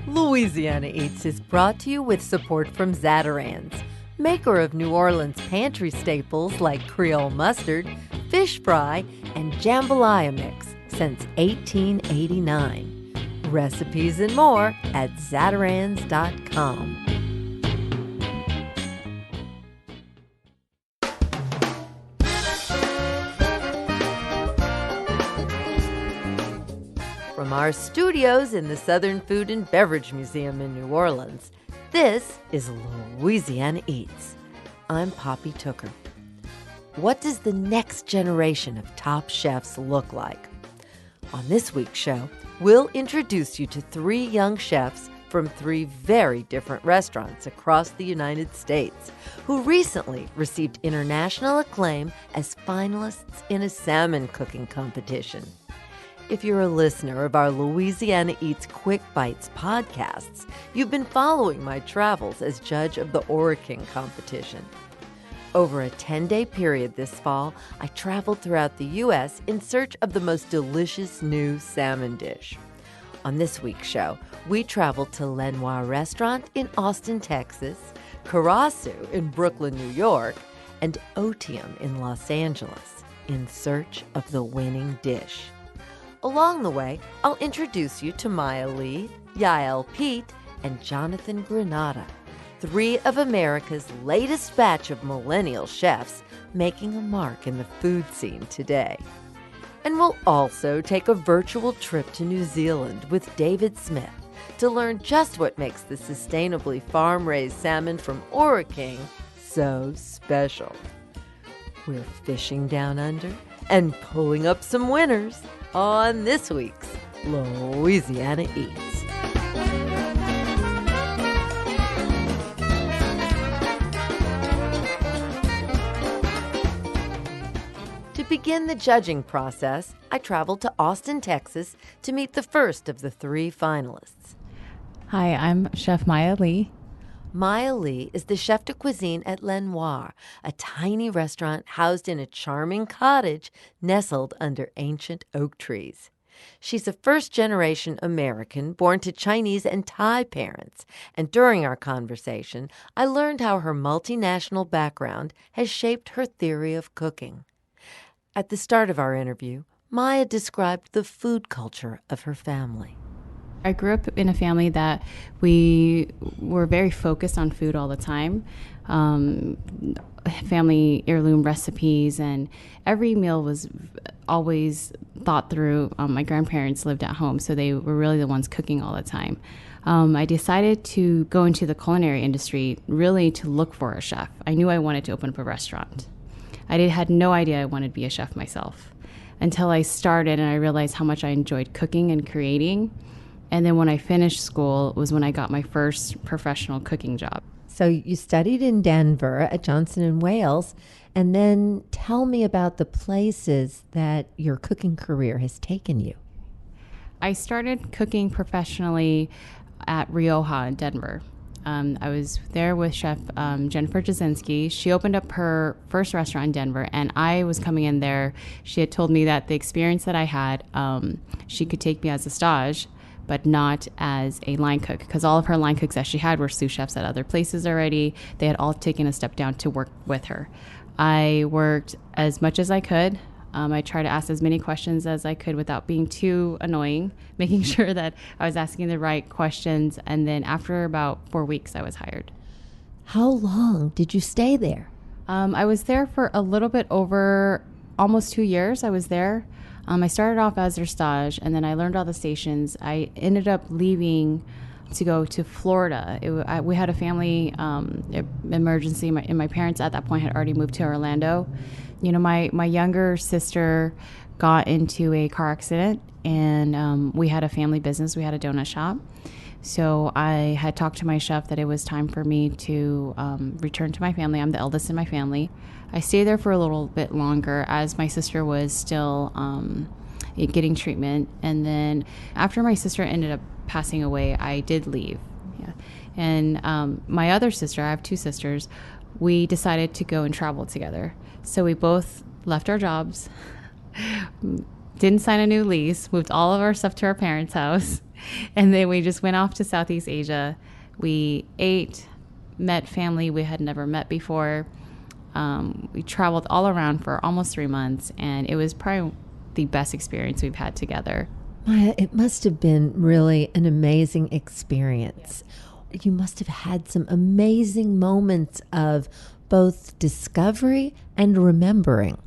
Louisiana Eats is brought to you with support from Zatarain's, maker of New Orleans pantry staples like Creole mustard, fish fry, and jambalaya mix since 1889. Recipes and more at zatarains.com. From our studios in the Southern Food and Beverage Museum in New Orleans, this is Louisiana Eats. I'm Poppy Tooker. What does the next generation of top chefs look like? On this week's show, we'll introduce you to 3 young chefs from 3 very different restaurants across the United States who recently received international acclaim as finalists in a salmon cooking competition. If you're a listener of our Louisiana Eats Quick Bites podcasts, you've been following my travels as judge of the Ora King competition. Over a 10-day period this fall, I traveled throughout the U.S. in search of the most delicious new salmon dish. On this week's show, we traveled to Lenoir Restaurant in Austin, Texas, Karasu in Brooklyn, New York, and Otium in Los Angeles in search of the winning dish. Along the way, I'll introduce you to Maya Lee, Yael Pete, and Jonathan Granada, 3 of America's latest batch of millennial chefs making a mark in the food scene today. And we'll also take a virtual trip to New Zealand with David Smith to learn just what makes the sustainably farm-raised salmon from Ora King so special. We're fishing down under and pulling up some winners on this week's Louisiana Eats. To begin the judging process, I traveled to Austin, Texas to meet the first of the 3 finalists. Hi, I'm Chef Maya Lee. Maya Lee is the chef de cuisine at Lenoir, a tiny restaurant housed in a charming cottage nestled under ancient oak trees. She's a first-generation American born to Chinese and Thai parents, and during our conversation, I learned how her multinational background has shaped her theory of cooking. At the start of our interview, Maya described the food culture of her family. I grew up in a family that we were very focused on food all the time. Family heirloom recipes, and every meal was always thought through. My grandparents lived at home, so they were really the ones cooking all the time. I decided to go into the culinary industry really to look for a chef. I knew I wanted to open up a restaurant. I had no idea I wanted to be a chef myself until I started and I realized how much I enjoyed cooking and creating. And then when I finished school was when I got my first professional cooking job. So you studied in Denver at Johnson & Wales, and then tell me about the places that your cooking career has taken you. I started cooking professionally at Rioja in Denver. I was there with Chef Jennifer Jasinski. She opened up her first restaurant in Denver, and I was coming in there. She had told me that the experience that I had, she could take me as a stage, but not as a line cook, because all of her line cooks that she had were sous chefs at other places already. They had all taken a step down to work with her. I worked as much as I could. I tried to ask as many questions as I could without being too annoying, making sure that I was asking the right questions. And then after about 4 weeks, I was hired. How long did you stay there? I was there for a little bit over almost 2 years. I was there. I started off as their stage, and then I learned all the stations. I ended up leaving to go to Florida. We had a family emergency, and my parents at that point had already moved to Orlando. You know, my younger sister got into a car accident, and we had a family business. We had a donut shop. So I had talked to my chef that it was time for me to return to my family. I'm the eldest in my family. I stayed there for a little bit longer as my sister was still getting treatment. And then after my sister ended up passing away, I did leave. Yeah. And my other sister, I have two sisters, we decided to go and travel together. So we both left our jobs, didn't sign a new lease, moved all of our stuff to our parents' house, and then we just went off to Southeast Asia. We ate, met family we had never met before. We traveled all around for almost 3 months, and it was probably the best experience we've had together. Maya, it must have been really an amazing experience. You must have had some amazing moments of both discovery and remembering.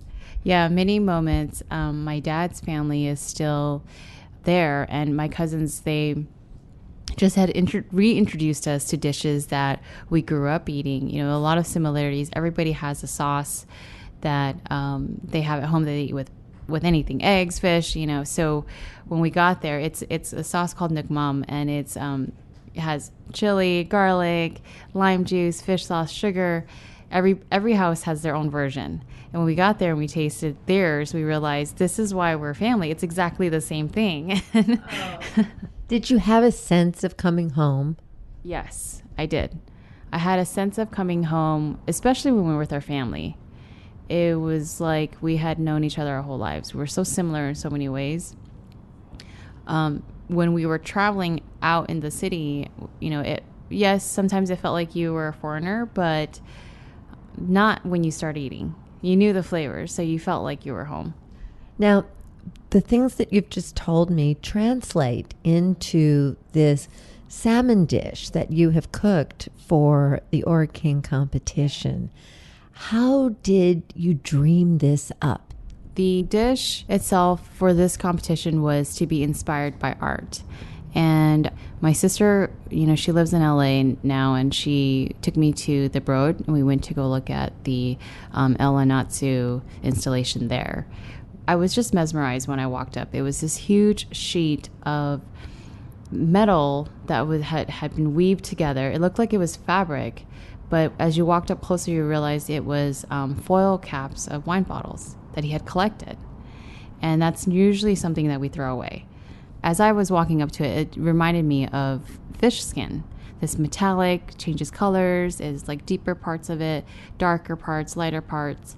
Yeah, many moments. My dad's family is still there, and my cousins, they just had reintroduced us to dishes that we grew up eating. You know, a lot of similarities. Everybody has a sauce that they have at home that they eat with anything, eggs, fish, you know. So when we got there, it's a sauce called nukmam, and it has chili, garlic, lime juice, fish sauce, sugar. Every house has their own version. And when we got there and we tasted theirs, we realized this is why we're family. It's exactly the same thing. Did you have a sense of coming home? Yes, I did. I had a sense of coming home, especially when we were with our family. It was like we had known each other our whole lives. We were so similar in so many ways. When we were traveling out in the city, you know, yes, sometimes it felt like you were a foreigner, but not when you start eating. You knew the flavors, so you felt like you were home. Now, the things that you've just told me translate into this salmon dish that you have cooked for the Ora King competition. How did you dream this up? The dish itself for this competition was to be inspired by art. And my sister, you know, she lives in LA now, and she took me to the Broad, and we went to go look at the El Anatsu installation there. I was just mesmerized when I walked up. It was this huge sheet of metal that had been weaved together. It looked like it was fabric, but as you walked up closer, you realized it was foil caps of wine bottles that he had collected. And that's usually something that we throw away. As I was walking up to it, it reminded me of fish skin. This metallic, changes colors, is like deeper parts of it, darker parts, lighter parts.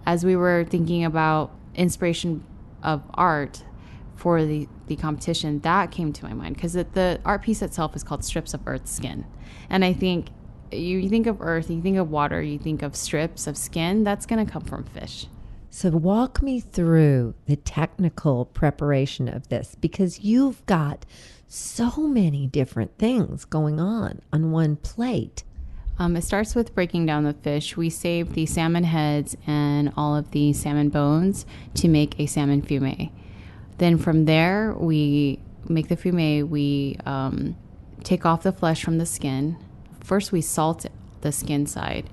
As we were thinking about inspiration of art for the competition, that came to my mind, because the art piece itself is called Strips of Earth Skin. And I think you think of earth, you think of water, you think of strips of skin, that's going to come from fish. So walk me through the technical preparation of this, because you've got so many different things going on one plate. It starts with breaking down the fish. We save the salmon heads and all of the salmon bones to make a salmon fumet. Then from there, we make the fumet. We take off the flesh from the skin. First, we salt the skin side.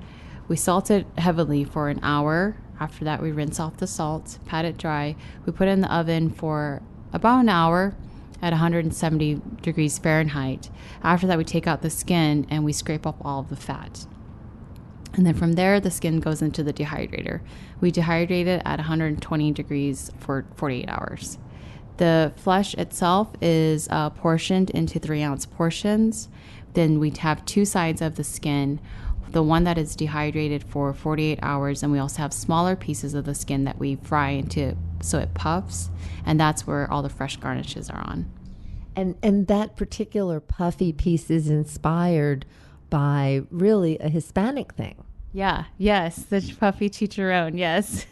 We salt it heavily for an hour. After that, we rinse off the salt, pat it dry. We put it in the oven for about an hour at 170 degrees Fahrenheit. After that, we take out the skin and we scrape off all of the fat. And then from there, the skin goes into the dehydrator. We dehydrate it at 120 degrees for 48 hours. The flesh itself is portioned into 3-ounce portions. Then we have two sides of the skin. The one that is dehydrated for 48 hours, and we also have smaller pieces of the skin that we fry into so it puffs, and that's where all the fresh garnishes are on. And that particular puffy piece is inspired by really a Hispanic thing. Yeah, yes, the puffy chicharron, yes.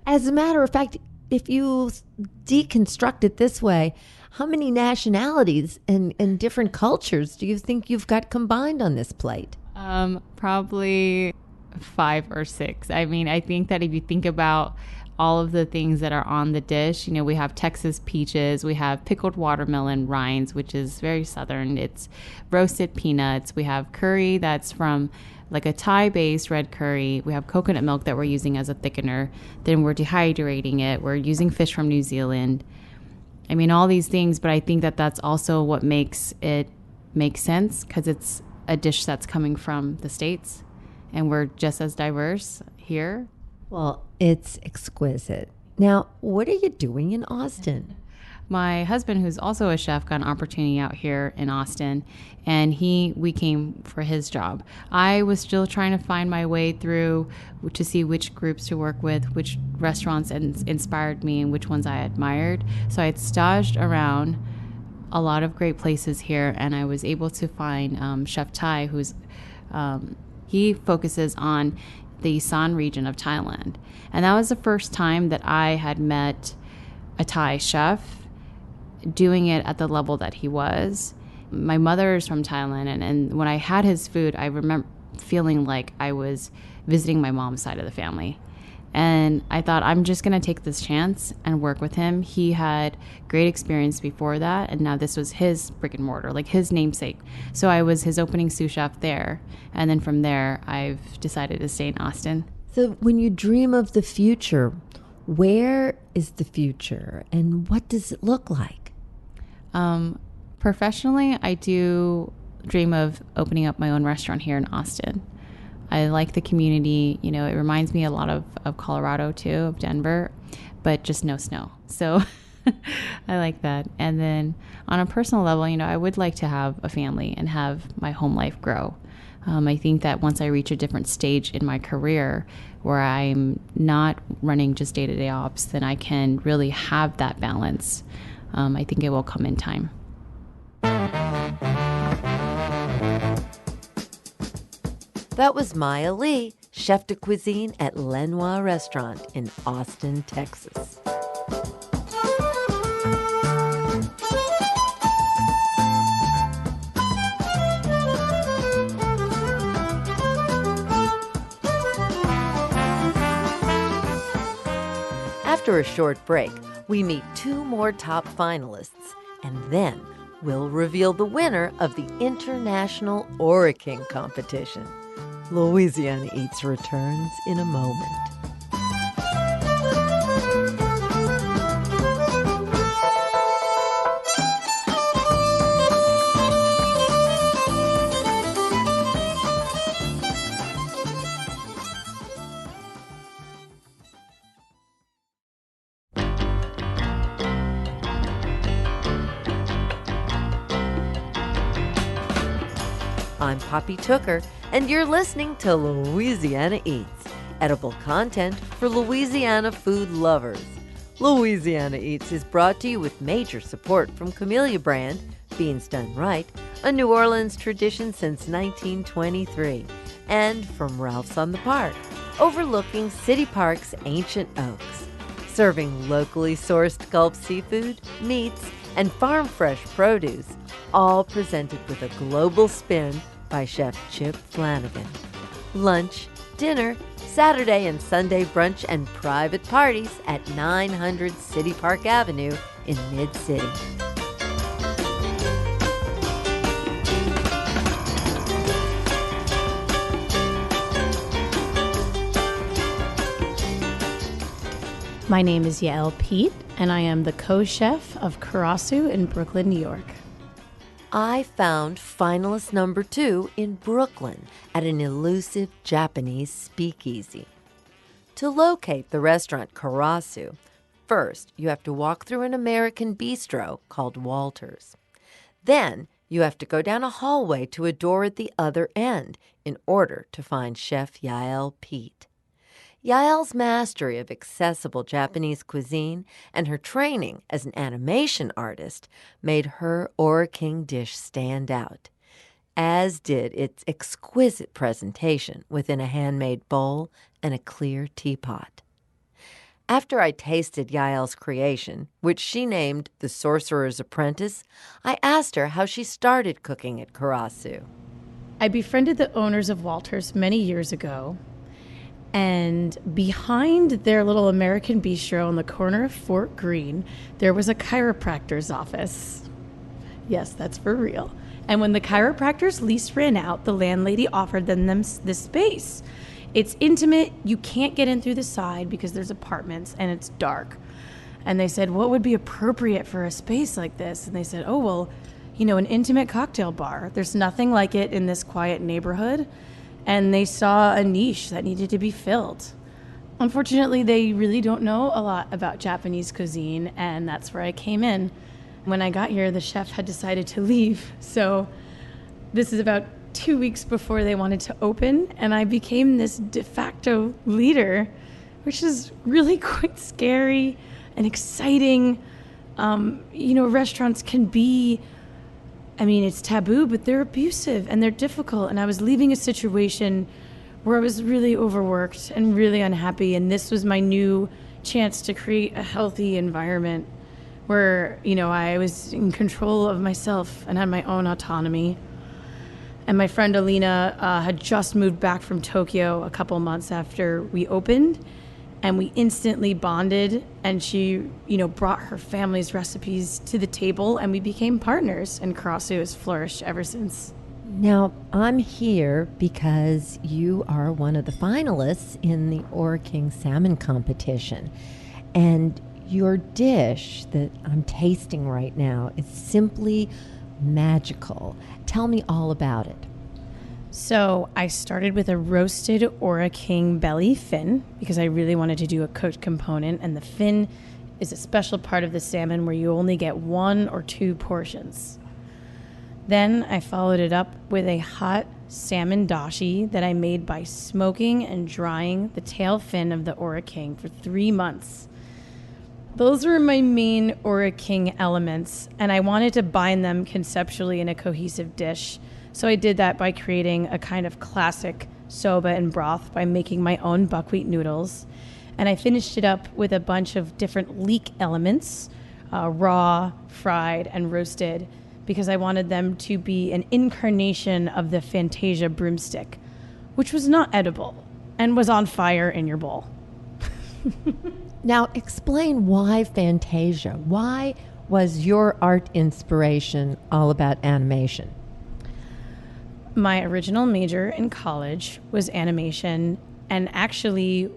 As a matter of fact, if you deconstruct it this way, how many nationalities and different cultures do you think you've got combined on this plate? Probably 5 or 6. I mean, I think that if you think about all of the things that are on the dish, you know, we have Texas peaches, we have pickled watermelon rinds, which is very southern. It's roasted peanuts. We have curry that's from like a Thai-based red curry. We have coconut milk that we're using as a thickener. Then we're dehydrating it. We're using fish from New Zealand. I mean, all these things, but I think that that's also what makes it make sense, because it's a dish that's coming from the States, and we're just as diverse here. Well, it's exquisite. Now, what are you doing in Austin? My husband, who's also a chef, got an opportunity out here in Austin, and we came for his job. I was still trying to find my way through to see which groups to work with, which restaurants inspired me, and which ones I admired. So I had staged around a lot of great places here, and I was able to find Chef Thai, who's he focuses on the San region of Thailand. And that was the first time that I had met a Thai chef doing it at the level that he was. My mother is from Thailand, and when I had his food, I remember feeling like I was visiting my mom's side of the family. And I thought, I'm just going to take this chance and work with him. He had great experience before that, and now this was his brick and mortar, like his namesake. So I was his opening sous chef there. And then from there, I've decided to stay in Austin. So when you dream of the future, where is the future and what does it look like? Professionally, I do dream of opening up my own restaurant here in Austin. I like the community. You know, it reminds me a lot of Colorado too, of Denver, but just no snow. So I like that. And then on a personal level, you know, I would like to have a family and have my home life grow. I think that once I reach a different stage in my career where I'm not running just day-to-day ops, then I can really have that balance. I think it will come in time. That was Maya Lee, chef de cuisine at Lenoir Restaurant in Austin, Texas. After a short break, we meet two more top finalists, and then we'll reveal the winner of the International Ora King competition. Louisiana Eats returns in a moment. I'm Poppy Tooker, and you're listening to Louisiana Eats, edible content for Louisiana food lovers. Louisiana Eats is brought to you with major support from Camellia Brand, Beans Done Right, a New Orleans tradition since 1923, and from Ralph's on the Park, overlooking City Park's ancient oaks, serving locally sourced Gulf seafood, meats, and farm-fresh produce, all presented with a global spin by Chef Chip Flanagan. Lunch, dinner, Saturday and Sunday brunch, and private parties at 900 City Park Avenue in Mid-City. My name is Yael Pete, and I am the co-chef of Karasu in Brooklyn, New York. I found finalist number 2 in Brooklyn at an elusive Japanese speakeasy. To locate the restaurant Karasu, first you have to walk through an American bistro called Walter's. Then you have to go down a hallway to a door at the other end in order to find Chef Yael Pete. Yael's mastery of accessible Japanese cuisine and her training as an animation artist made her Ora King dish stand out, as did its exquisite presentation within a handmade bowl and a clear teapot. After I tasted Yael's creation, which she named The Sorcerer's Apprentice, I asked her how she started cooking at Karasu. I befriended the owners of Walter's many years ago, and behind their little American bistro on the corner of Fort Greene, there was a chiropractor's office. Yes, that's for real. And when the chiropractor's lease ran out, the landlady offered them this space. It's intimate. You can't get in through the side because there's apartments and it's dark. And they said, what would be appropriate for a space like this? And they said, oh, well, you know, an intimate cocktail bar. There's nothing like it in this quiet neighborhood. And they saw a niche that needed to be filled. Unfortunately, they really don't know a lot about Japanese cuisine, and that's where I came in. When I got here, the chef had decided to leave, so this is about 2 weeks before they wanted to open, and I became this de facto leader, which is really quite scary and exciting. Restaurants can be, it's taboo, but they're abusive and they're difficult. And I was leaving a situation where I was really overworked and really unhappy. And this was my new chance to create a healthy environment where, I was in control of myself and had my own autonomy. And my friend Alina had just moved back from Tokyo a couple months after we opened. And we instantly bonded, and she, brought her family's recipes to the table, and we became partners, and Karasu has flourished ever since. Now, I'm here because you are one of the finalists in the Ora King salmon competition. And your dish that I'm tasting right now is simply magical. Tell me all about it. So I started with a roasted Ora King belly fin because I really wanted to do a cooked component, and the fin is a special part of the salmon where you only get 1 or 2 portions. Then I followed it up with a hot salmon dashi that I made by smoking and drying the tail fin of the Ora King for 3 months. Those were my main Ora King elements, and I wanted to bind them conceptually in a cohesive dish. So I did that by creating a kind of classic soba and broth by making my own buckwheat noodles. And I finished it up with a bunch of different leek elements, raw, fried, and roasted, because I wanted them to be an incarnation of the Fantasia broomstick, which was not edible and was on fire in your bowl. Now, explain why Fantasia. Why was your art inspiration all about animation? My original major in college was animation, and actually,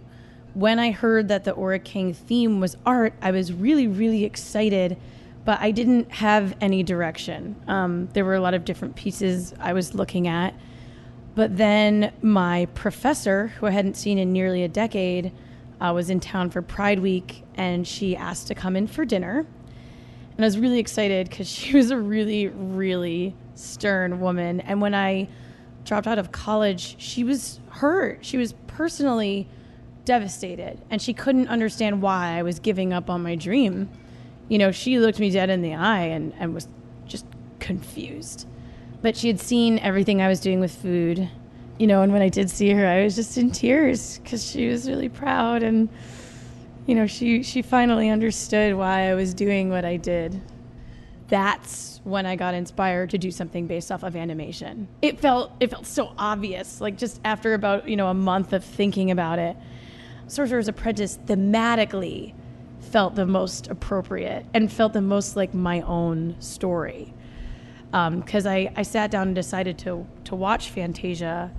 when I heard that the Ora King theme was art, I was really, really excited, but I didn't have any direction. There were a lot of different pieces I was looking at, but then my professor, who I hadn't seen in nearly a decade, was in town for Pride Week, and she asked to come in for dinner. And I was really excited because she was a really, really stern woman. And when I dropped out of college, she was hurt. She was personally devastated, and she couldn't understand why I was giving up on my dream. She looked me dead in the eye and was just confused. But she had seen everything I was doing with food, and when I did see her, I was just in tears because she was really proud, and she finally understood why I was doing what I did. That's when I got inspired to do something based off of animation. It felt so obvious, like just after about, a month of thinking about it. Sorcerer's Apprentice thematically felt the most appropriate and felt the most like my own story. Because I sat down and decided to watch Fantasia.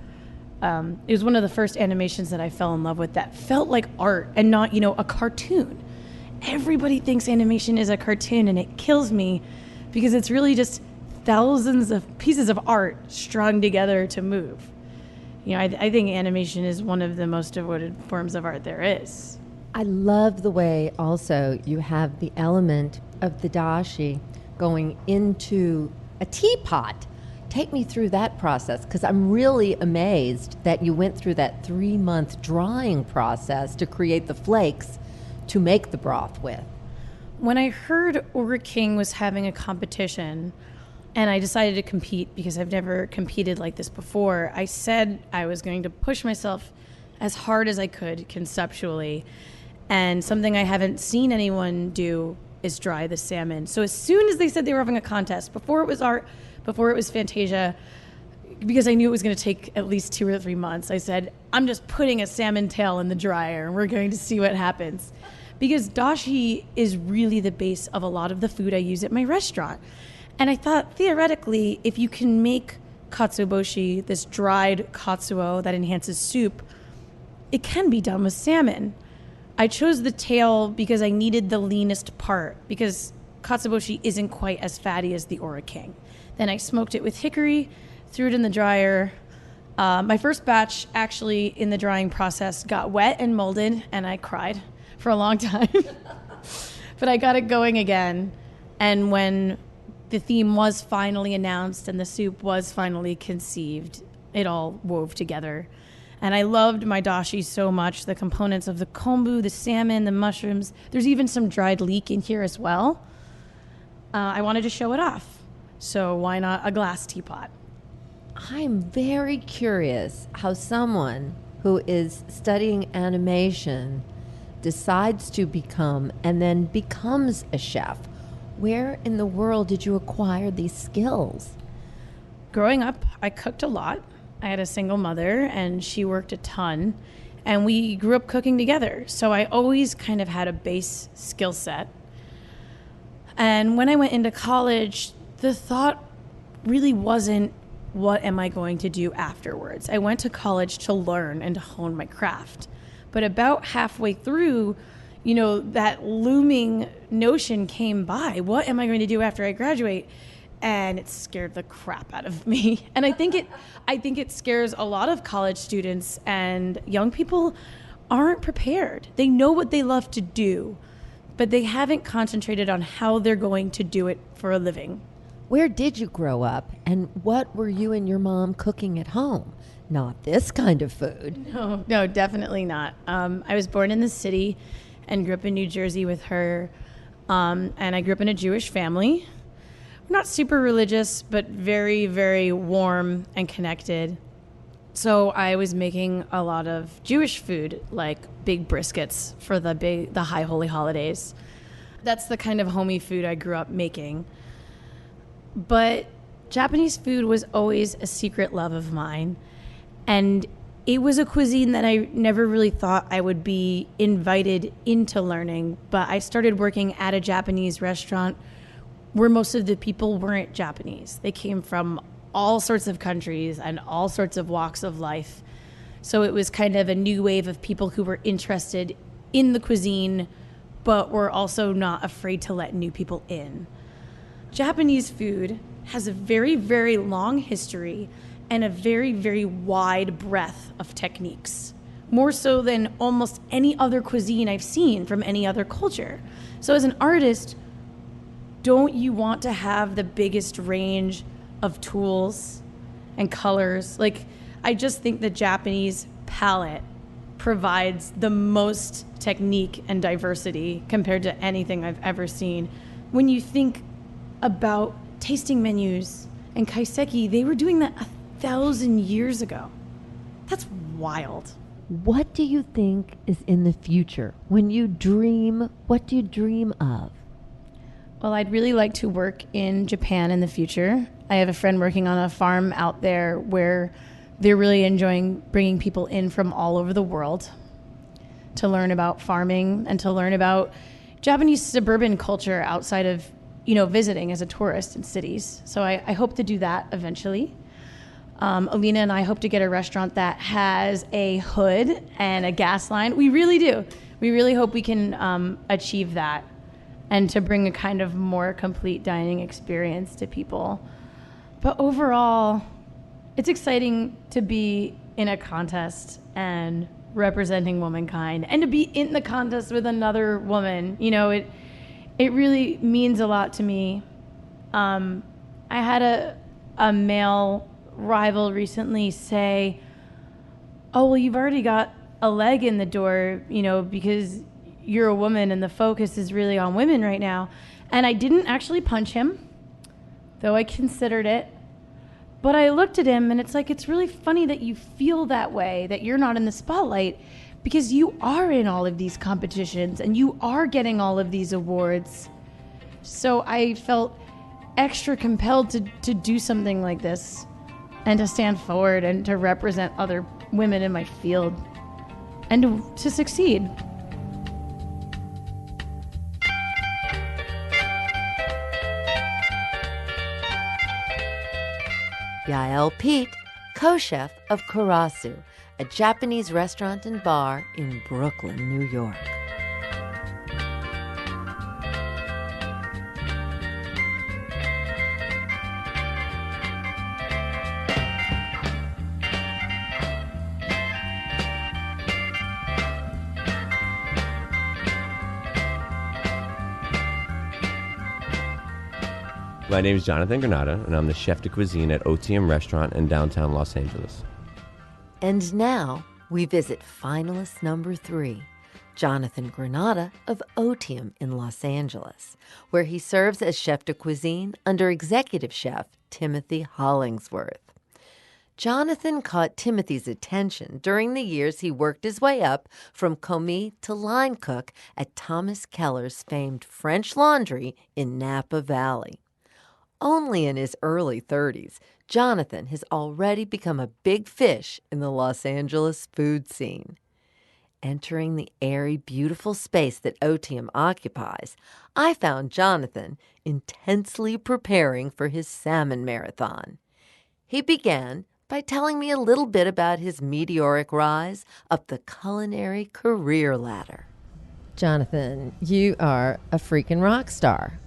It was one of the first animations that I fell in love with that felt like art and not, a cartoon. Everybody thinks animation is a cartoon, and it kills me because it's really just thousands of pieces of art strung together to move. I think animation is one of the most devoted forms of art there is. I love the way also you have the element of the dashi going into a teapot. Take me through that process, because I'm really amazed that you went through that 3-month drying process to create the flakes to make the broth with. When I heard Ora King was having a competition, and I decided to compete because I've never competed like this before, I said I was going to push myself as hard as I could conceptually. And something I haven't seen anyone do is dry the salmon. So as soon as they said they were having a contest, before it was art, before it was Fantasia, because I knew it was going to take at least 2 or 3 months, I said, I'm just putting a salmon tail in the dryer and we're going to see what happens. Because dashi is really the base of a lot of the food I use at my restaurant. And I thought, theoretically, if you can make katsuobushi, this dried katsuo that enhances soup, it can be done with salmon. I chose the tail because I needed the leanest part, because katsuobushi isn't quite as fatty as the Ora King. Then I smoked it with hickory, threw it in the dryer, My first batch actually in the drying process got wet and molded, and I cried for a long time. But I got it going again. And when the theme was finally announced and the soup was finally conceived, it all wove together. And I loved my dashi so much, the components of the kombu, the salmon, the mushrooms. There's even some dried leek in here as well. I wanted to show it off. So why not a glass teapot? I'm very curious how someone who is studying animation decides to become and then becomes a chef. Where in the world did you acquire these skills? Growing up, I cooked a lot. I had a single mother and she worked a ton, and we grew up cooking together. So I always kind of had a base skill set. And when I went into college, the thought really wasn't, what am I going to do afterwards? I went to college to learn and to hone my craft. But about halfway through, that looming notion came by. What am I going to do after I graduate? And it scared the crap out of me. And I think it scares a lot of college students, and young people aren't prepared. They know what they love to do, but they haven't concentrated on how they're going to do it for a living. Where did you grow up, and what were you and your mom cooking at home? Not this kind of food. No, definitely not. I was born in the city and grew up in New Jersey with her. And I grew up in a Jewish family. We're not super religious, but very, very warm and connected. So I was making a lot of Jewish food, like big briskets for the high holy holidays. That's the kind of homey food I grew up making. But Japanese food was always a secret love of mine. And it was a cuisine that I never really thought I would be invited into learning. But I started working at a Japanese restaurant where most of the people weren't Japanese. They came from all sorts of countries and all sorts of walks of life. So it was kind of a new wave of people who were interested in the cuisine, but were also not afraid to let new people in. Japanese food has a very, very long history and a very, very wide breadth of techniques, more so than almost any other cuisine I've seen from any other culture. So as an artist, don't you want to have the biggest range of tools and colors? Like, I just think the Japanese palette provides the most technique and diversity compared to anything I've ever seen. When you think about tasting menus and kaiseki, they were doing that 1,000 years ago. That's wild. What do you think is in the future? When you dream, what do you dream of? Well, I'd really like to work in Japan in the future. I have a friend working on a farm out there where they're really enjoying bringing people in from all over the world to learn about farming and to learn about Japanese suburban culture outside of, visiting as a tourist in cities. So I hope to do that eventually. Alina and I hope to get a restaurant that has a hood and a gas line. We really do. We really hope we can achieve that and to bring a kind of more complete dining experience to people. But overall, it's exciting to be in a contest and representing womankind and to be in the contest with another woman. It really means a lot to me. I had a male rival recently say, oh, well, you've already got a leg in the door, because you're a woman and the focus is really on women right now. And I didn't actually punch him, though I considered it. But I looked at him and it's really funny that you feel that way, that you're not in the spotlight, because you are in all of these competitions and you are getting all of these awards. So I felt extra compelled to do something like this and to stand forward and to represent other women in my field and to succeed. Yael Pete, co-chef of Kurasu, a Japanese restaurant and bar in Brooklyn, New York. My name is Jonathan Granada, and I'm the chef de cuisine at OTM Restaurant in downtown Los Angeles. And now we visit finalist number 3, Jonathan Granada of Otium in Los Angeles, where he serves as chef de cuisine under executive chef Timothy Hollingsworth. Jonathan caught Timothy's attention during the years he worked his way up from commis to line cook at Thomas Keller's famed French Laundry in Napa Valley. Only in his early 30s, Jonathan has already become a big fish in the Los Angeles food scene. Entering the airy, beautiful space that Otium occupies, I found Jonathan intensely preparing for his salmon marathon. He began by telling me a little bit about his meteoric rise up the culinary career ladder. Jonathan, you are a freaking rock star.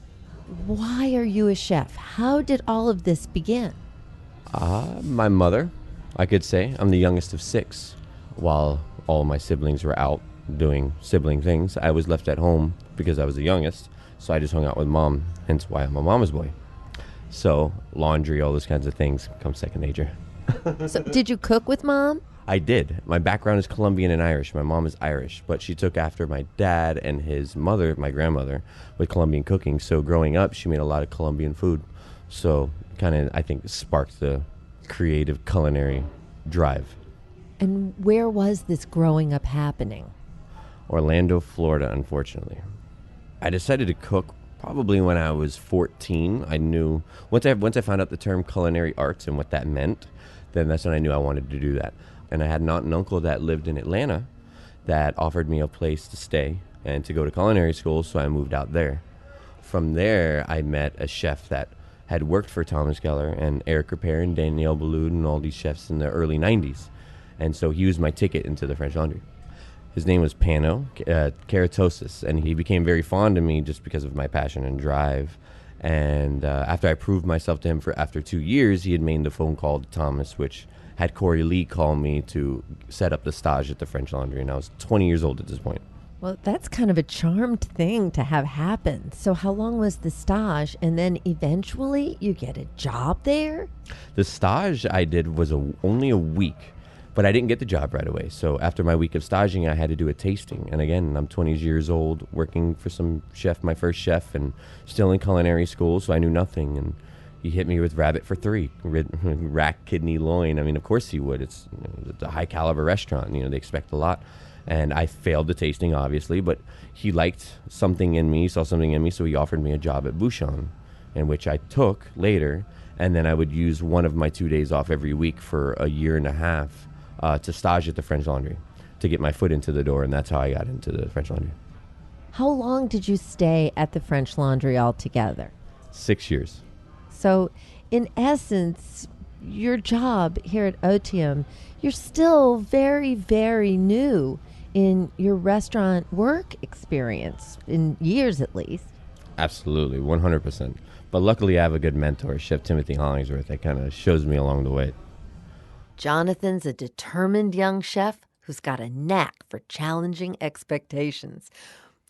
Why are you a chef? How did all of this begin? My mother, I could say. I'm the youngest of 6. While all my siblings were out doing sibling things, I was left at home because I was the youngest. So I just hung out with mom, hence why I'm a mama's boy. So laundry, all those kinds of things come second nature. So did you cook with mom? I did. My background is Colombian and Irish. My mom is Irish, but she took after my dad and his mother, my grandmother, with Colombian cooking. So growing up, she made a lot of Colombian food. So kind of, I think, sparked the creative culinary drive. And where was this growing up happening? Orlando, Florida, unfortunately. I decided to cook probably when I was 14. I knew, once I found out the term culinary arts and what that meant, then that's when I knew I wanted to do that. And I had an aunt and uncle that lived in Atlanta that offered me a place to stay and to go to culinary school, so I moved out there. From there, I met a chef that had worked for Thomas Keller and Eric Ripert and Danielle Boulud and all these chefs in the early 90s. And so he was my ticket into the French Laundry. His name was Pano Keratosis, and he became very fond of me just because of my passion and drive. And after I proved myself to him after 2 years, he had made the phone call to Thomas, which had Corey Lee call me to set up the stage at the French Laundry, and I was 20 years old at this point. Well, that's kind of a charmed thing to have happen. So how long was the stage, and then eventually you get a job there? The stage I did was only a week, but I didn't get the job right away. So after my week of staging, I had to do a tasting. And again, I'm 20 years old, working for some chef, my first chef, and still in culinary school, so I knew nothing. And he hit me with rabbit for 3, rack, kidney, loin. I mean, of course he would. It's a high caliber restaurant. They expect a lot. And I failed the tasting, obviously, but he liked something in me, saw something in me, so he offered me a job at Bouchon, in which I took later. And then I would use one of my 2 days off every week for a year and a half to stage at the French Laundry to get my foot into the door. And that's how I got into the French Laundry. How long did you stay at the French Laundry altogether? 6 years. So, in essence, your job here at Otium, you're still very, very new in your restaurant work experience, in years at least. Absolutely, 100%. But luckily I have a good mentor, Chef Timothy Hollingsworth, that kind of shows me along the way. Jonathan's a determined young chef who's got a knack for challenging expectations,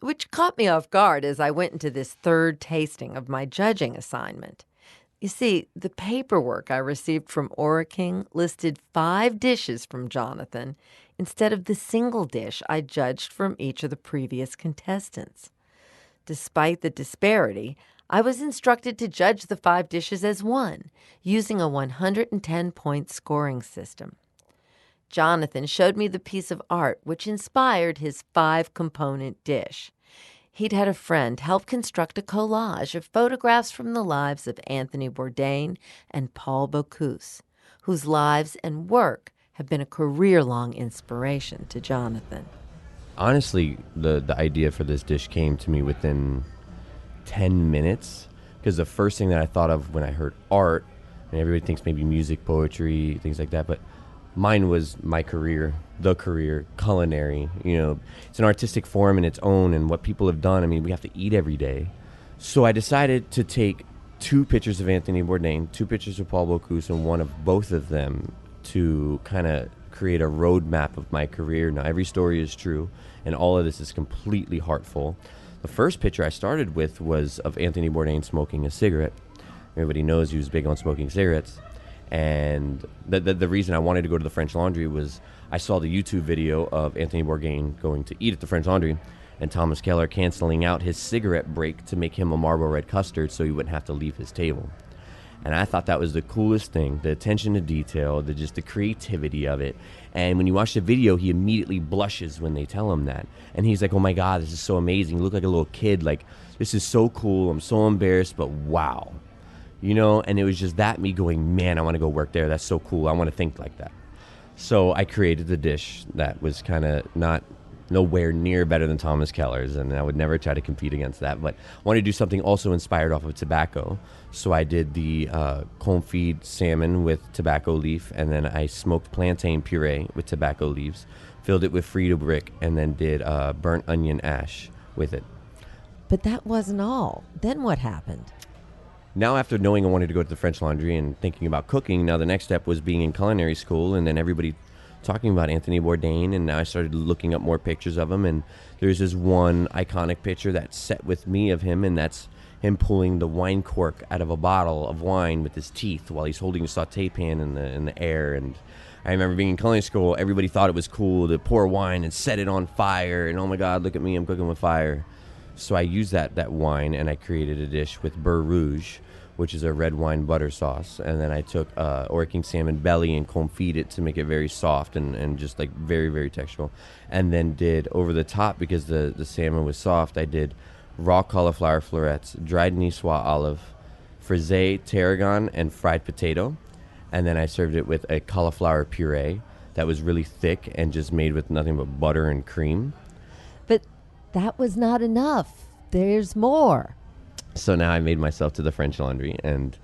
which caught me off guard as I went into this third tasting of my judging assignment. You see, the paperwork I received from Ora King listed 5 dishes from Jonathan instead of the single dish I judged from each of the previous contestants. Despite the disparity, I was instructed to judge the 5 dishes as one, using a 110-point scoring system. Jonathan showed me the piece of art which inspired his 5-component dish. He'd had a friend help construct a collage of photographs from the lives of Anthony Bourdain and Paul Bocuse, whose lives and work have been a career-long inspiration to Jonathan. Honestly, the idea for this dish came to me within 10 minutes, because the first thing that I thought of when I heard art, and everybody thinks maybe music, poetry, things like that, but mine was my career, the career, culinary. It's an artistic form in its own, and what people have done. I mean, we have to eat every day. So I decided to take 2 pictures of Anthony Bourdain, 2 pictures of Paul Bocuse, and one of both of them to kind of create a roadmap of my career. Now, every story is true, and all of this is completely heartful. The first picture I started with was of Anthony Bourdain smoking a cigarette. Everybody knows he was big on smoking cigarettes. And the reason I wanted to go to the French Laundry was I saw the YouTube video of Anthony Bourdain going to eat at the French Laundry and Thomas Keller canceling out his cigarette break to make him a Marlboro Red custard so he wouldn't have to leave his table. And I thought that was the coolest thing, the attention to detail, just the creativity of it. And when you watch the video, he immediately blushes when they tell him that. And he's like, oh my God, this is so amazing. You look like a little kid. Like, this is so cool. I'm so embarrassed, but wow. You know, and it was just that me going, man, I want to go work there. That's so cool. I want to think like that. So I created the dish that was kind of nowhere near better than Thomas Keller's, and I would never try to compete against that. But I wanted to do something also inspired off of tobacco. So I did the confit salmon with tobacco leaf, and then I smoked plantain puree with tobacco leaves, filled it with Frito brick, and then did burnt onion ash with it. But that wasn't all. Then what happened? Now, after knowing I wanted to go to the French Laundry and thinking about cooking, now the next step was being in culinary school, and then everybody talking about Anthony Bourdain, and now I started looking up more pictures of him, and there's this one iconic picture that's set with me of him, and that's him pulling the wine cork out of a bottle of wine with his teeth while he's holding a saute pan in the air. And I remember being in culinary school, everybody thought it was cool to pour wine and set it on fire, and oh my God, look at me, I'm cooking with fire. So I used that wine, and I created a dish with Beurre Rouge, which is a red wine butter sauce. And then I took Ora King salmon belly and confit it to make it very soft and just like very, very textural. And then did over the top, because the salmon was soft, I did raw cauliflower florets, dried Niçoise olive, frisée tarragon, and fried potato. And then I served it with a cauliflower puree that was really thick and just made with nothing but butter and cream. But that was not enough. There's more. So now I made myself to the French Laundry and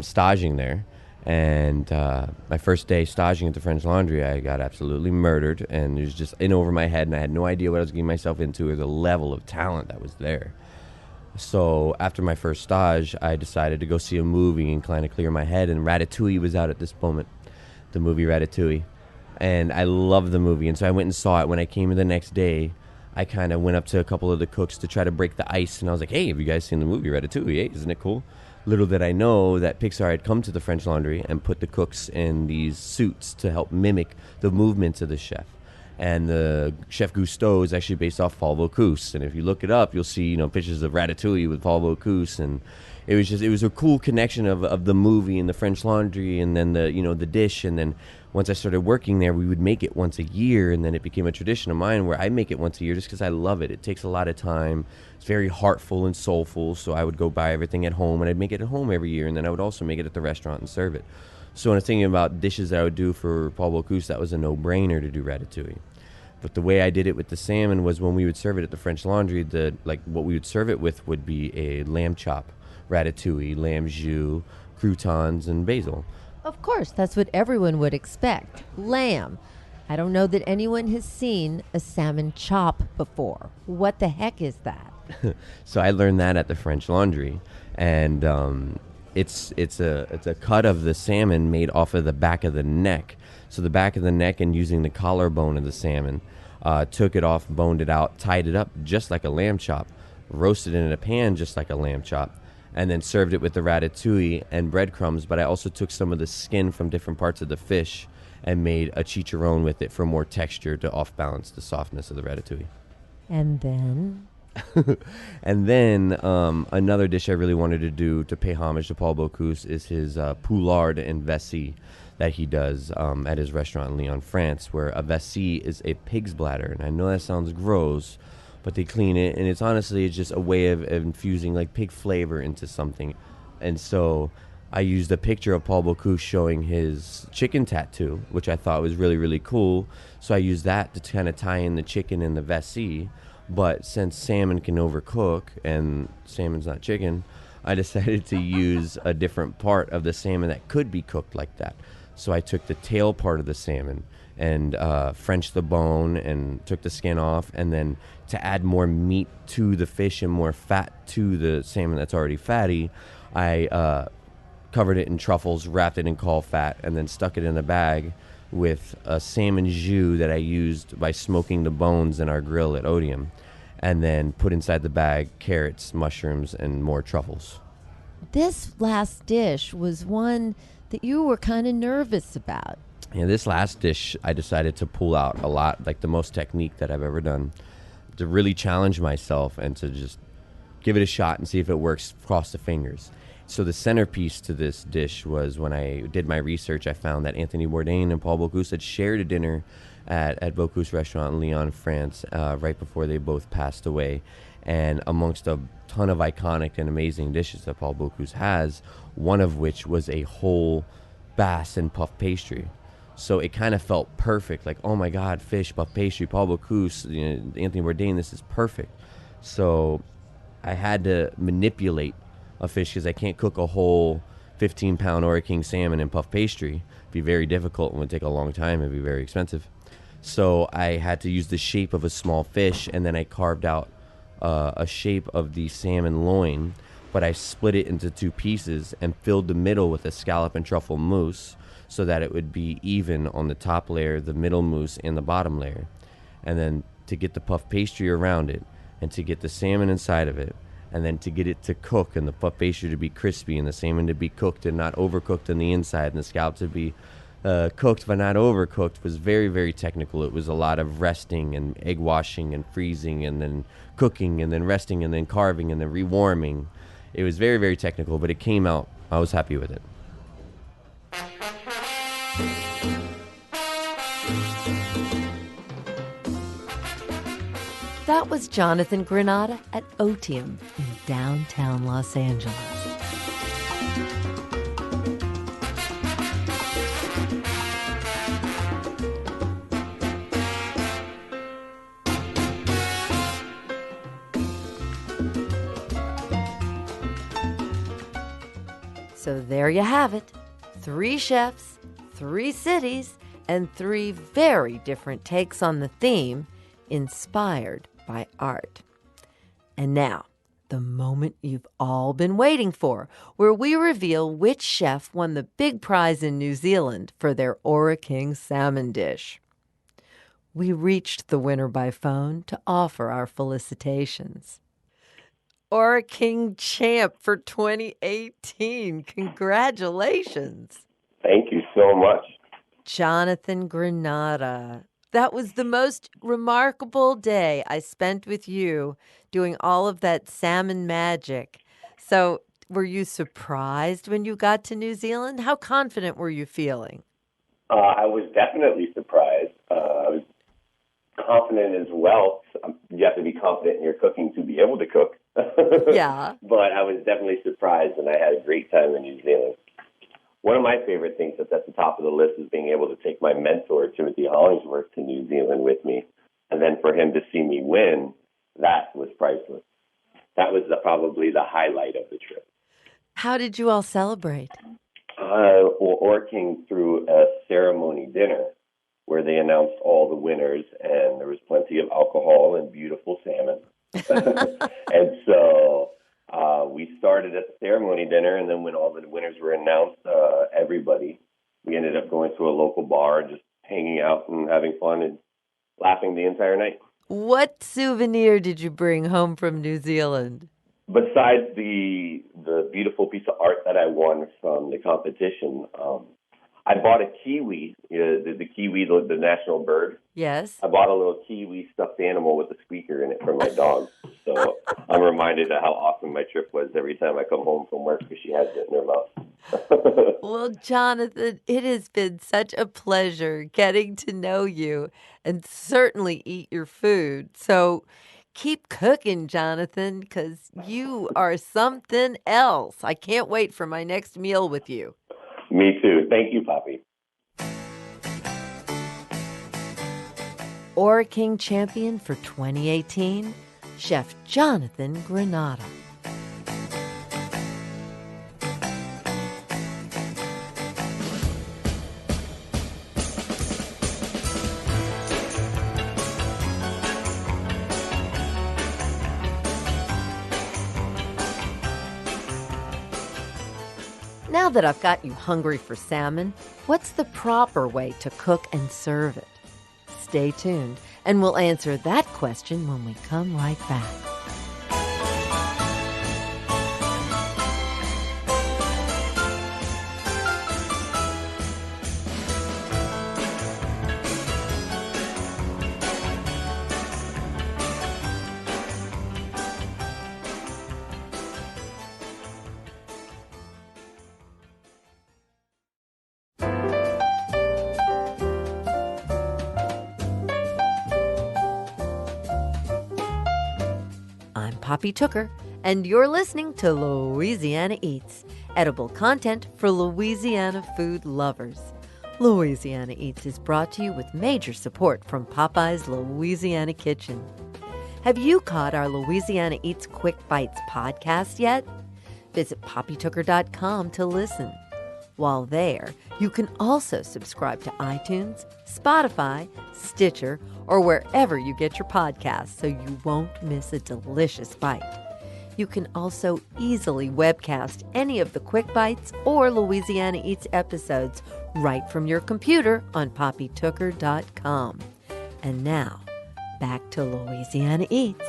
staging there. And my first day staging at the French Laundry, I got absolutely murdered. And it was just in over my head, and I had no idea what I was getting myself into or the level of talent that was there. So after my first stage, I decided to go see a movie and kind of clear my head. And Ratatouille was out at this moment, the movie Ratatouille. And I loved the movie. And so I went and saw it. When I came in the next day, I kind of went up to a couple of the cooks to try to break the ice, and I was like, hey, have you guys seen the movie Ratatouille? Hey, isn't it cool? Little did I know that Pixar had come to the French Laundry and put the cooks in these suits to help mimic the movements of the chef. And the Chef Gusteau is actually based off Paul Bocuse. And if you look it up, you'll see, pictures of Ratatouille with Paul Bocuse. And it was a cool connection of the movie and the French Laundry, and then the dish. And then once I started working there, we would make it once a year, and then it became a tradition of mine where I make it once a year just because I love it. It takes a lot of time. It's very heartful and soulful, so I would go buy everything at home, and I'd make it at home every year, and then I would also make it at the restaurant and serve it. So when I was thinking about dishes that I would do for Paul Bocuse, that was a no-brainer to do Ratatouille. But the way I did it with the salmon was when we would serve it at the French Laundry, what we would serve it with would be a lamb chop ratatouille, lamb jus, croutons, and basil. Of course, that's what everyone would expect. Lamb. I don't know that anyone has seen a salmon chop before. What the heck is that? So I learned that at the French Laundry, and it's a cut of the salmon made off of the back of the neck. So the back of the neck, and using the collarbone of the salmon, took it off, boned it out, tied it up just like a lamb chop, roasted it in a pan just like a lamb chop, and then served it with the ratatouille and breadcrumbs. But I also took some of the skin from different parts of the fish and made a chicharron with it for more texture to off-balance the softness of the ratatouille. And then? And then another dish I really wanted to do to pay homage to Paul Bocuse is his poulard and vessie that he does at his restaurant in Lyon, France, where a vessie is a pig's bladder. And I know that sounds gross, but they clean it, and it's just a way of infusing like pig flavor into something. And so I used a picture of Paul Bocuse showing his chicken tattoo, which I thought was really, really cool. So I used that to kind of tie in the chicken and the vessie. But since salmon can overcook and salmon's not chicken, I decided to use a different part of the salmon that could be cooked like that. So I took the tail part of the salmon and Frenched the bone and took the skin off, and then to add more meat to the fish and more fat to the salmon that's already fatty, I covered it in truffles, wrapped it in caul fat, and then stuck it in a bag with a salmon jus that I used by smoking the bones in our grill at Odium, and then put inside the bag carrots, mushrooms, and more truffles. this last dish was one that you were kind of nervous about. Yeah, this last dish, I decided to pull out a lot, like the most technique that I've ever done, to really challenge myself and to just give it a shot and see if it works, cross the fingers. So the centerpiece to this dish was, when I did my research, I found that Anthony Bourdain and Paul Bocuse had shared a dinner at Bocuse Restaurant in Lyon, France, right before they both passed away. And amongst a ton of iconic and amazing dishes that Paul Bocuse has, one of which was a whole bass and puff pastry. So it kind of felt perfect, like, oh my God, fish, puff pastry, Paul Bocuse, Anthony Bourdain, this is perfect. So I had to manipulate a fish because I can't cook a whole 15-pound Ora King salmon in puff pastry. It'd be very difficult and would take a long time. It'd be very expensive. So I had to use the shape of a small fish, and then I carved out a shape of the salmon loin, but I split it into two pieces and filled the middle with a scallop and truffle mousse so that it would be even on the top layer, the middle mousse, and the bottom layer. And then to get the puff pastry around it, and to get the salmon inside of it, and then to get it to cook and the puff pastry to be crispy and the salmon to be cooked and not overcooked on the inside and the scallop to be cooked but not overcooked, was very, very technical. It was a lot of resting and egg washing and freezing and then cooking and then resting and then carving and then rewarming. It was very, very technical, but it came out. I was happy with it. That was Jonathan Granata at Otium in downtown Los Angeles. So there you have it. 3 chefs, 3 cities, and 3 very different takes on the theme, inspired by art. And now, the moment you've all been waiting for, where we reveal which chef won the big prize in New Zealand for their Ora King salmon dish. We reached the winner by phone to offer our felicitations. Ora King champ for 2018. Congratulations. Thank you so much. Jonathan Granata. That was the most remarkable day I spent with you doing all of that salmon magic. So were you surprised when you got to New Zealand? How confident were you feeling? I was definitely surprised. I was confident as well. You have to be confident in your cooking to be able to cook. Yeah. But I was definitely surprised, and I had a great time in New Zealand. One of my favorite things that's at the top of the list is being able to take my mentor, Timothy Hollingsworth, to New Zealand with me. And then for him to see me win, that was priceless. That was probably the highlight of the trip. How did you all celebrate? Ora King threw a ceremony dinner where they announced all the winners, and there was plenty of alcohol and beautiful salmon. And so we started at the ceremony dinner, and then when all the winners were announced, we ended up going to a local bar and just hanging out and having fun and laughing the entire night. What souvenir did you bring home from New Zealand? Besides the beautiful piece of art that I won from the competition, I bought a kiwi, the kiwi, the national bird. Yes. I bought a little kiwi stuffed animal with a squeaker in it for my dog. So I'm reminded of how awesome my trip was every time I come home from work because she has it in her mouth. Well, Jonathan, it has been such a pleasure getting to know you and certainly eat your food. So keep cooking, Jonathan, because you are something else. I can't wait for my next meal with you. Me too. Thank you, Poppy. Ora King champion for 2018, Chef Jonathan Granata. Now that I've got you hungry for salmon, what's the proper way to cook and serve it? Stay tuned, and we'll answer that question when we come right back. Poppy Tooker, and you're listening to Louisiana Eats, edible content for Louisiana food lovers. Louisiana Eats is brought to you with major support from Popeye's Louisiana Kitchen. Have you caught our Louisiana Eats Quick Bites podcast yet? Visit poppytooker.com to listen. While there, you can also subscribe to iTunes, Spotify, Stitcher, or wherever you get your podcasts so you won't miss a delicious bite. You can also easily webcast any of the Quick Bites or Louisiana Eats episodes right from your computer on poppytooker.com. And now, back to Louisiana Eats.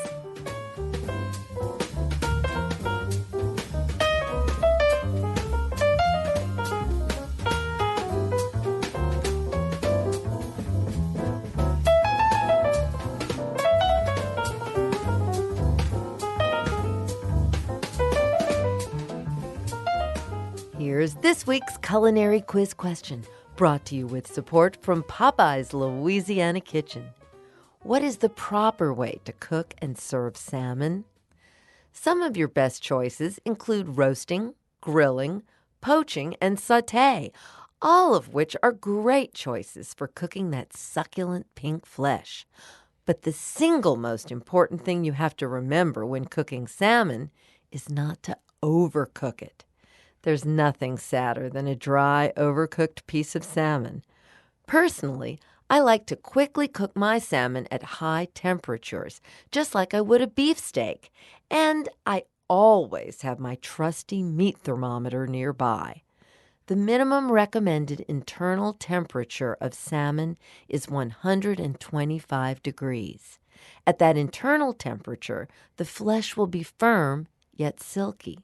Here's this week's culinary quiz question, brought to you with support from Popeye's Louisiana Kitchen. What is the proper way to cook and serve salmon? Some of your best choices include roasting, grilling, poaching, and sauté, all of which are great choices for cooking that succulent pink flesh. But the single most important thing you have to remember when cooking salmon is not to overcook it. There's nothing sadder than a dry, overcooked piece of salmon. Personally, I like to quickly cook my salmon at high temperatures, just like I would a beefsteak. And I always have my trusty meat thermometer nearby. The minimum recommended internal temperature of salmon is 125 degrees. At that internal temperature, the flesh will be firm yet silky.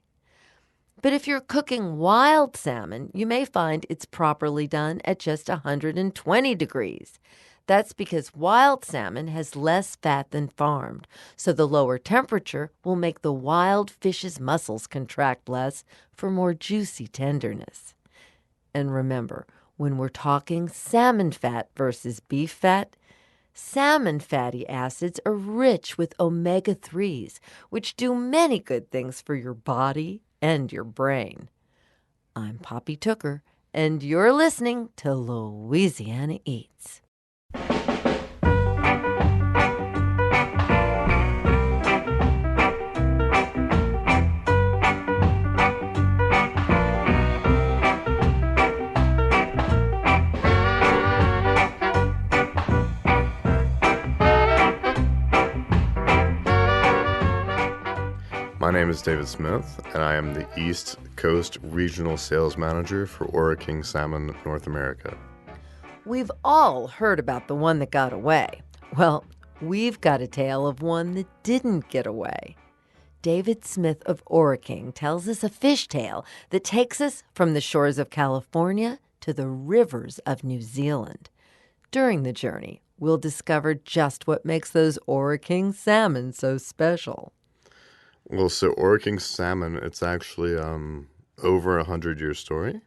But if you're cooking wild salmon, you may find it's properly done at just 120 degrees. That's because wild salmon has less fat than farmed, so the lower temperature will make the wild fish's muscles contract less for more juicy tenderness. And remember, when we're talking salmon fat versus beef fat, salmon fatty acids are rich with omega-3s, which do many good things for your body and your brain. I'm Poppy Tooker, and you're listening to Louisiana Eats. My name is David Smith, and I am the East Coast Regional Sales Manager for Ora King Salmon North America. We've all heard about the one that got away. Well, we've got a tale of one that didn't get away. David Smith of Ora King tells us a fish tale that takes us from the shores of California to the rivers of New Zealand. During the journey, we'll discover just what makes those Ora King salmon so special. Well, so Ora King Salmon, it's actually over a 100-year story.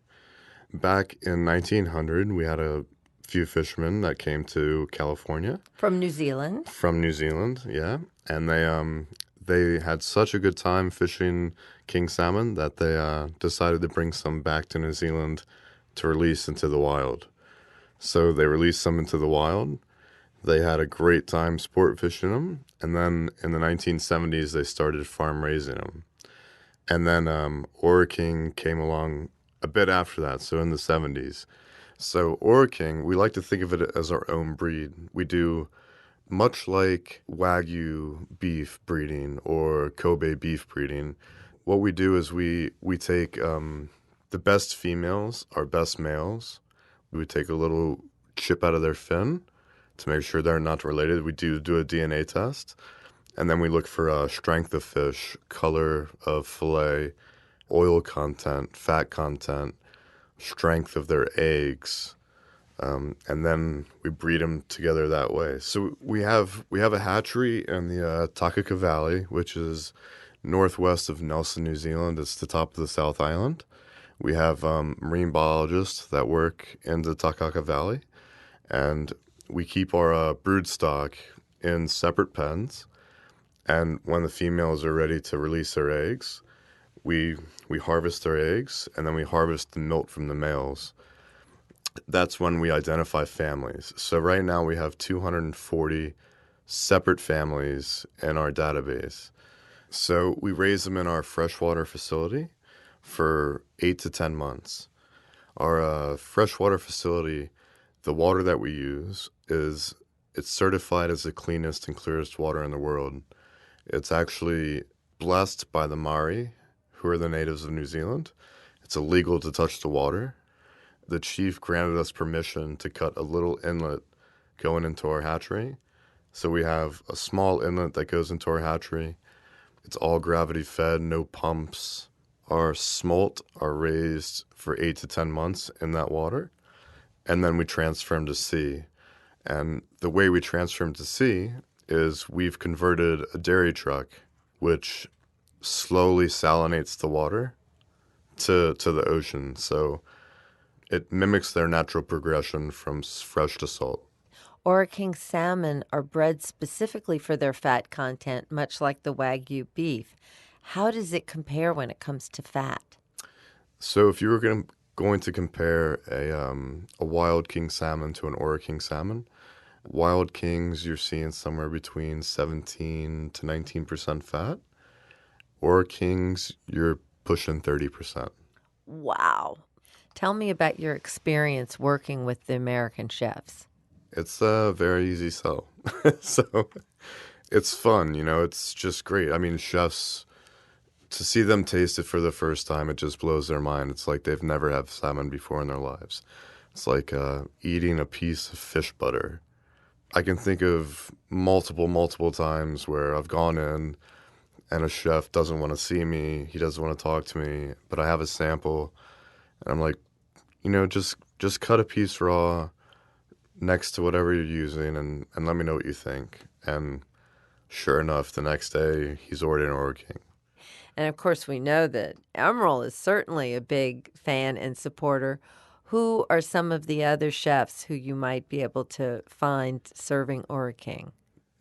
Back in 1900, we had a few fishermen that came to California. From New Zealand? From New Zealand, yeah. And they had such a good time fishing king salmon that they decided to bring some back to New Zealand to release into the wild. So they released some into the wild. They had a great time sport fishing them. And then in the 1970s, they started farm raising them. And then Ora King came along a bit after that, so in the 70s. So Ora King, we like to think of it as our own breed. We do much like Wagyu beef breeding or Kobe beef breeding. What we do is we take the best females, our best males. We would take a little chip out of their fin to make sure they're not related. We do a DNA test, and then we look for strength of fish, color of fillet, oil content, fat content, strength of their eggs, and then we breed them together that way. So we have a hatchery in the Takaka Valley, which is northwest of Nelson, New Zealand. It's the top of the South Island. We have marine biologists that work in the Takaka Valley, and we keep our brood stock in separate pens, And when the females are ready to release their eggs, we harvest their eggs, and then we harvest the milk from the males. That's when we identify families. So right now we have 240 separate families in our database. So we raise them in our freshwater facility for 8 to 10 months. Our freshwater facility, the water that we use it's certified as the cleanest and clearest water in the world. It's actually blessed by the Maori, who are the natives of New Zealand. It's illegal to touch the water. The chief granted us permission to cut a little inlet going into our hatchery. So we have a small inlet that goes into our hatchery. It's all gravity fed, no pumps. Our smolt are raised for 8 to 10 months in that water, and then we transfer them to sea. And the way we transfer them to sea is we've converted a dairy truck, which slowly salinates the water to the ocean. So it mimics their natural progression from fresh to salt. Ora King salmon are bred specifically for their fat content, much like the Wagyu beef. How does it compare when it comes to fat? So if you were going to compare a wild king salmon to an Ora King salmon, wild kings you're seeing somewhere between 17 to 19% fat. Ora Kings, you're pushing 30%. Wow. Tell me about your experience working with the American chefs. It's a very easy sell. So it's fun, it's just great. I mean, chefs, to see them taste it for the first time, it just blows their mind. It's like they've never had salmon before in their lives. It's like eating a piece of fish butter. I can think of multiple times where I've gone in and a chef doesn't want to see me, he doesn't want to talk to me, but I have a sample, and I'm like, just cut a piece raw next to whatever you're using and let me know what you think. And sure enough, the next day, he's ordering Ora King. And of course, we know that Emerald is certainly a big fan and supporter. Who are some of the other chefs who you might be able to find serving Ora King?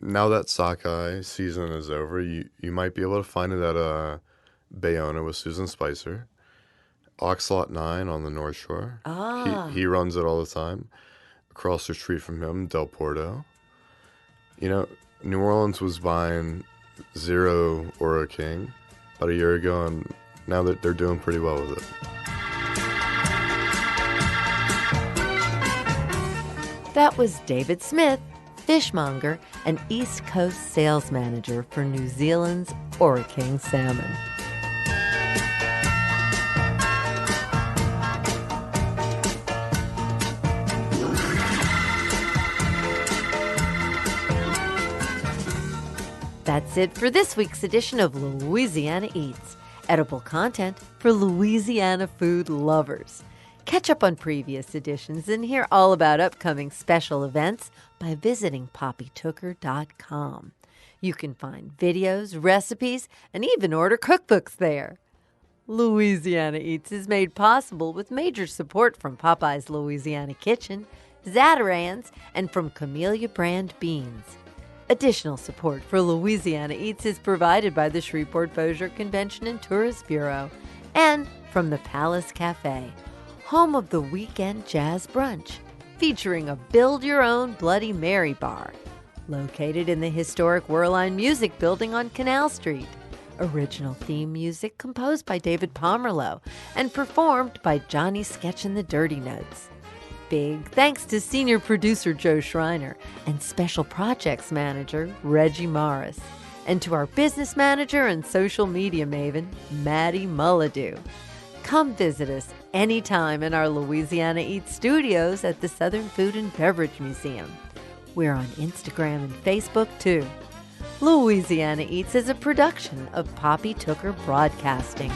Now that sockeye season is over, you might be able to find it at Bayona with Susan Spicer. Oxlot 9 on the North Shore. He runs it all the time. Across the street from him, Del Porto. New Orleans was buying 0 Ora King about a year ago, and now that they're doing pretty well with it. That was David Smith, fishmonger and East Coast sales manager for New Zealand's Ora King salmon. That's it for this week's edition of Louisiana Eats, edible content for Louisiana food lovers. Catch up on previous editions and hear all about upcoming special events by visiting poppytooker.com. You can find videos, recipes, and even order cookbooks there. Louisiana Eats is made possible with major support from Popeye's Louisiana Kitchen, Zatarain's, and from Camellia Brand Beans. Additional support for Louisiana Eats is provided by the Shreveport-Bossier Convention and Tourist Bureau and from the Palace Cafe, home of the Weekend Jazz Brunch, featuring a build-your-own Bloody Mary bar, located in the historic Werline Music Building on Canal Street. Original theme music composed by David Pomerleau and performed by Johnny Sketch and the Dirty Notes. Big thanks to senior producer Joe Schreiner and special projects manager Reggie Morris, and to our business manager and social media maven, Maddie Mulladoo. Come visit us anytime in our Louisiana Eats studios at the Southern Food and Beverage Museum. We're on Instagram and Facebook too. Louisiana Eats is a production of Poppy Tooker Broadcasting.